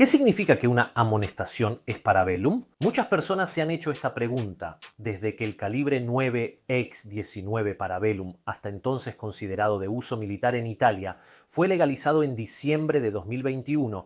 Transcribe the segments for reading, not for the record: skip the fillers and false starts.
¿Qué significa que una amonestación es parabellum? Muchas personas se han hecho esta pregunta desde que el calibre 9x19 parabellum, hasta entonces considerado de uso militar en Italia, fue legalizado en diciembre de 2021.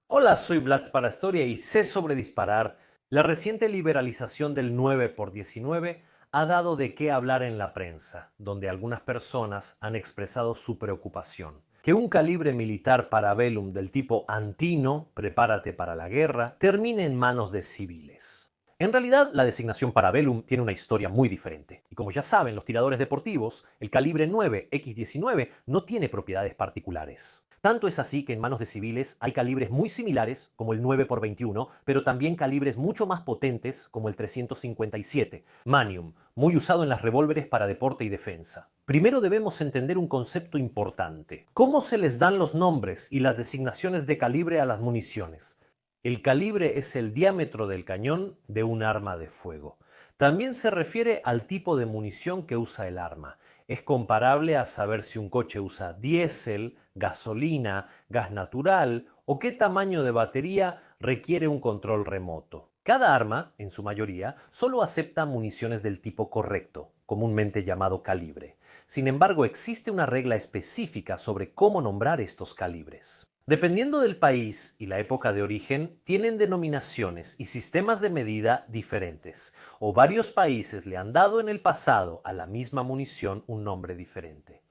Hola, soy Vlad Parastoria y sé sobre disparar. La reciente liberalización del 9x19 ha dado de qué hablar en la prensa, donde algunas personas han expresado su preocupación. Que un calibre militar parabellum del tipo Antino, prepárate para la guerra, termine en manos de civiles. En realidad, la designación parabellum tiene una historia muy diferente. Y como ya saben los tiradores deportivos, el calibre 9x19 no tiene propiedades particulares. Tanto es así que en manos de civiles hay calibres muy similares, como el 9x21, pero también calibres mucho más potentes, como el 357, Manium, muy usado en las revólveres para deporte y defensa. Primero debemos entender un concepto importante. ¿Cómo se les dan los nombres y las designaciones de calibre a las municiones? El calibre es el diámetro del cañón de un arma de fuego. También se refiere al tipo de munición que usa el arma. Es comparable a saber si un coche usa diésel, gasolina, gas natural o qué tamaño de batería requiere un control remoto. Cada arma, en su mayoría, solo acepta municiones del tipo correcto, comúnmente llamado calibre. Sin embargo, existe una regla específica sobre cómo nombrar estos calibres. Dependiendo del país y la época de origen, tienen denominaciones y sistemas de medida diferentes, o varios países le han dado en el pasado a la misma munición un nombre diferente.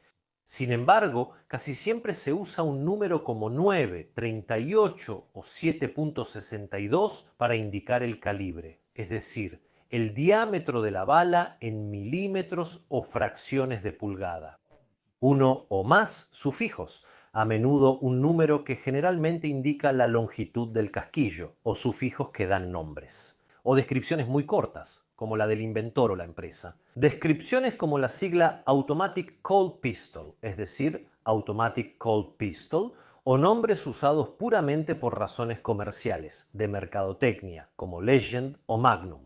Sin embargo, casi siempre se usa un número como 9, 38 o 7.62 para indicar el calibre, es decir, el diámetro de la bala en milímetros o fracciones de pulgada. Uno o más sufijos, a menudo un número que generalmente indica la longitud del casquillo, o sufijos que dan nombres. O descripciones muy cortas, como la del inventor o la empresa. Descripciones como la sigla Automatic Cold Pistol, es decir, Automatic Cold Pistol, o nombres usados puramente por razones comerciales, de mercadotecnia, como Legend o Magnum.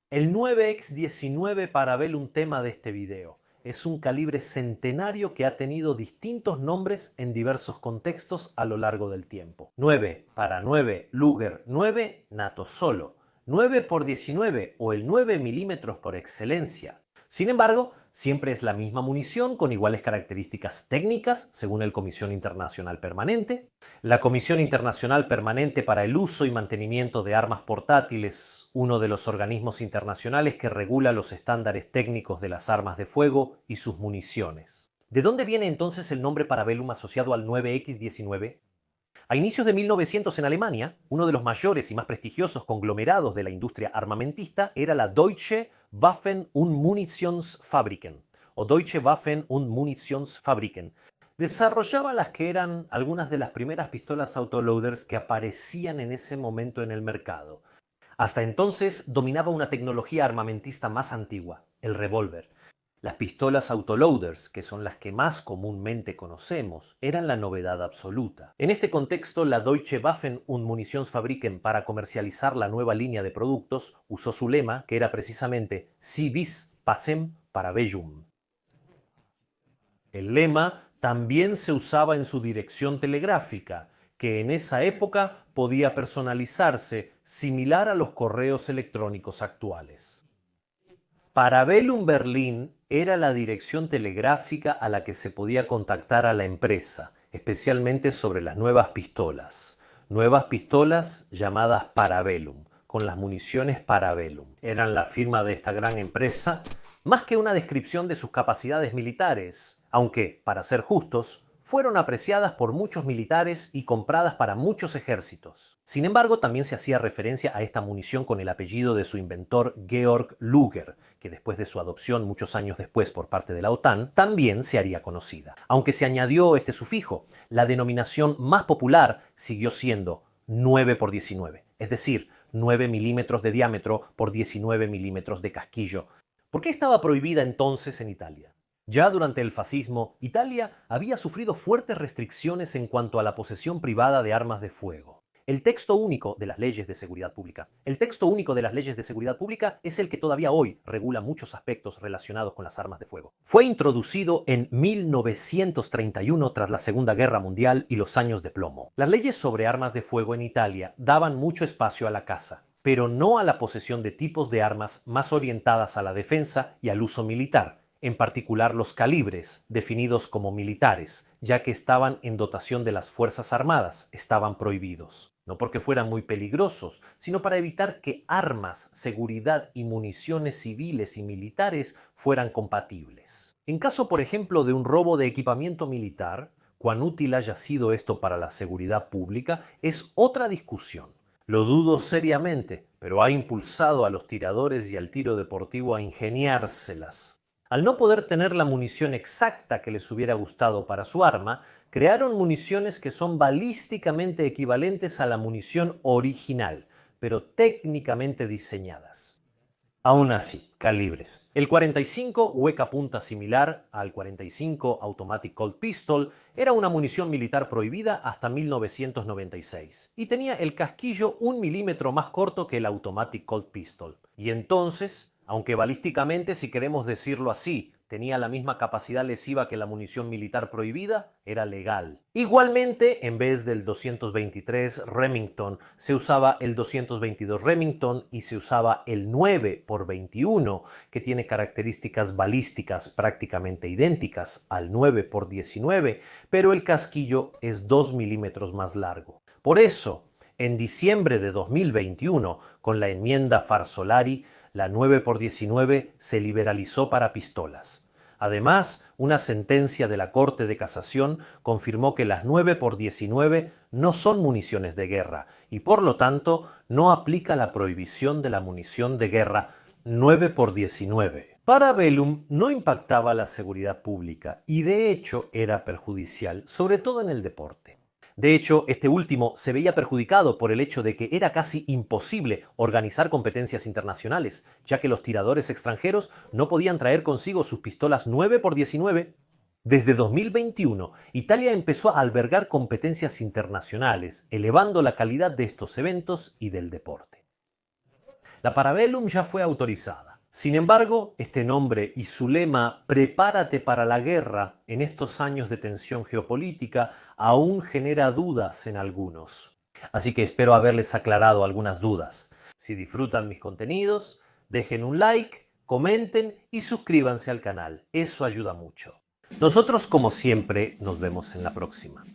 El 9x19 parabellum tema de este video. Es un calibre centenario que ha tenido distintos nombres en diversos contextos a lo largo del tiempo. 9 para 9 Luger 9 NATO Solo, 9x19 o el 9 mm por excelencia. Sin embargo, siempre es la misma munición con iguales características técnicas, según el Comisión Internacional Permanente. La Comisión Internacional Permanente para el Uso y Mantenimiento de Armas Portátiles, uno de los organismos internacionales que regula los estándares técnicos de las armas de fuego y sus municiones. ¿De dónde viene entonces el nombre parabellum asociado al 9x19? A inicios de 1900 en Alemania, uno de los mayores y más prestigiosos conglomerados de la industria armamentista era la Deutsche Waffen- und Munitionsfabriken, o Deutsche Waffen- und Munitionsfabriken. Desarrollaba las que eran algunas de las primeras pistolas autoloaders que aparecían en ese momento en el mercado. Hasta entonces dominaba una tecnología armamentista más antigua, el revólver. Las pistolas autoloaders, que son las que más comúnmente conocemos, eran la novedad absoluta. En este contexto, la Deutsche Waffen- und Munitionsfabriken, para comercializar la nueva línea de productos, usó su lema, que era precisamente Si vis pacem parabellum. El lema también se usaba en su dirección telegráfica, que en esa época podía personalizarse, similar a los correos electrónicos actuales. Parabellum Berlin era la dirección telegráfica a la que se podía contactar a la empresa, especialmente sobre las nuevas pistolas. Nuevas pistolas llamadas Parabellum, con las municiones Parabellum. Eran la firma de esta gran empresa, más que una descripción de sus capacidades militares, aunque, para ser justos, fueron apreciadas por muchos militares y compradas para muchos ejércitos. Sin embargo, también se hacía referencia a esta munición con el apellido de su inventor Georg Luger, que después de su adopción muchos años después por parte de la OTAN, también se haría conocida. Aunque se añadió este sufijo, la denominación más popular siguió siendo 9x19, es decir, 9 milímetros de diámetro por 19 milímetros de casquillo. ¿Por qué estaba prohibida entonces en Italia? Ya durante el fascismo, Italia había sufrido fuertes restricciones en cuanto a la posesión privada de armas de fuego. El texto único de las leyes de seguridad pública. El texto único de las leyes de seguridad pública es el que todavía hoy regula muchos aspectos relacionados con las armas de fuego. Fue introducido en 1931 tras la Segunda Guerra Mundial y los años de plomo. Las leyes sobre armas de fuego en Italia daban mucho espacio a la caza, pero no a la posesión de tipos de armas más orientadas a la defensa y al uso militar, en particular los calibres, definidos como militares, ya que estaban en dotación de las Fuerzas Armadas, estaban prohibidos. No porque fueran muy peligrosos, sino para evitar que armas, seguridad y municiones civiles y militares fueran compatibles. En caso, por ejemplo, de un robo de equipamiento militar, cuán útil haya sido esto para la seguridad pública es otra discusión. Lo dudo seriamente, pero ha impulsado a los tiradores y al tiro deportivo a ingeniárselas. Al no poder tener la munición exacta que les hubiera gustado para su arma, crearon municiones que son balísticamente equivalentes a la munición original, pero técnicamente diseñadas. Aún así, calibres. El 45 hueca punta similar al 45 Automatic Colt Pistol era una munición militar prohibida hasta 1996 y tenía el casquillo 1 milímetro más corto que el Automatic Colt Pistol. Y entonces, aunque balísticamente, si queremos decirlo así, tenía la misma capacidad lesiva que la munición militar prohibida, era legal. Igualmente, en vez del 223 Remington, se usaba el 222 Remington y se usaba el 9x21, que tiene características balísticas prácticamente idénticas al 9x19, pero el casquillo es 2 milímetros más largo. Por eso, en diciembre de 2021, con la enmienda Farzolari, la 9x19 se liberalizó para pistolas. Además, una sentencia de la Corte de Casación confirmó que las 9x19 no son municiones de guerra y por lo tanto no aplica la prohibición de la munición de guerra 9x19. Parabellum no impactaba la seguridad pública y de hecho era perjudicial, sobre todo en el deporte. De hecho, este último se veía perjudicado por el hecho de que era casi imposible organizar competencias internacionales, ya que los tiradores extranjeros no podían traer consigo sus pistolas 9x19. Desde 2021, Italia empezó a albergar competencias internacionales, elevando la calidad de estos eventos y del deporte. La Parabellum ya fue autorizada. Sin embargo, este nombre y su lema "Prepárate para la guerra" en estos años de tensión geopolítica aún genera dudas en algunos. Así que espero haberles aclarado algunas dudas. Si disfrutan mis contenidos, dejen un like, comenten y suscríbanse al canal. Eso ayuda mucho. Nosotros, como siempre, nos vemos en la próxima.